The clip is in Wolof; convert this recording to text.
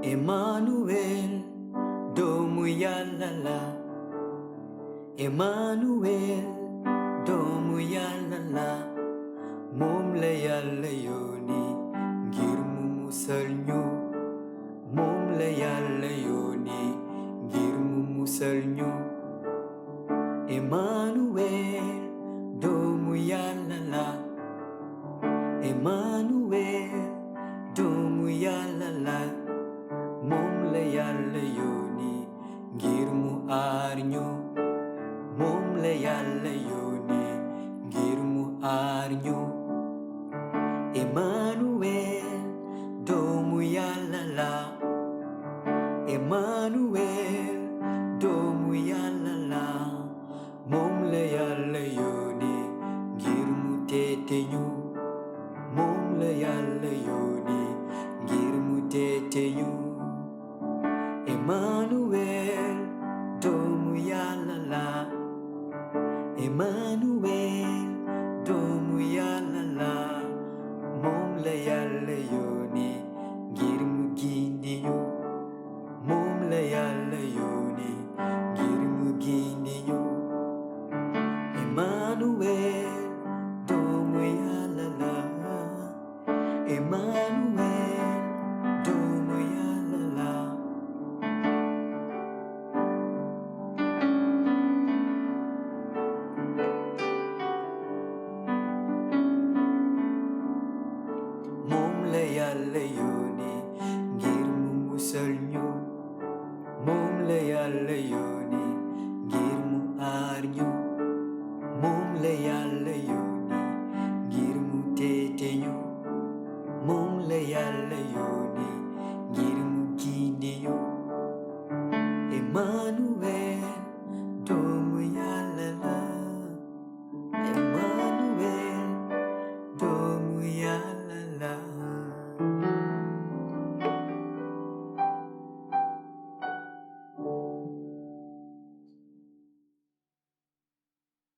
Emmanuel, domu yalala. Emmanuel, domu yalala. Moom la Yàlla yónni ngir mu musal ñu. Moom la Yàlla yónni ngir mu musal ñu. Emmanuel, domu yalala. Emmanuel, domu yalala. Moom la Yàlla yónni ngir mu aar ñu. Moom la Yàlla yónni ngir mu aar ñu. Emmanuel, domu yalala. Emmanuel, domu yalala. Moom la Yàlla yónni ngir mu teete ñu. Moom la Yàlla yónni ngir mu teete ñu. Emmanuel, domu yalala. Emmanuel, domu yalala. Moom la Yàlla yónni ngir mu gindi ñu. Moom la Yàlla yónni ngir mu gindi ñu. Emmanuel, domu yalala. Emmanuel, domu yalala. Moom la Yàlla yónni ngir mu musal ñu. Moom la Yàlla yónni ngir mu aar ñu. Moom la Yàlla yónni ngir mu teete ñu. Moom la Yàlla yónni ngir mu gindi ñu. Emmanuel.